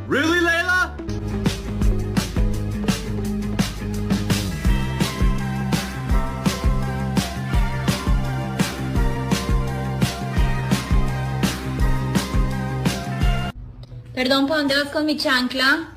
Really, Layla? Perdón, ¿para dónde vas con mi chancla?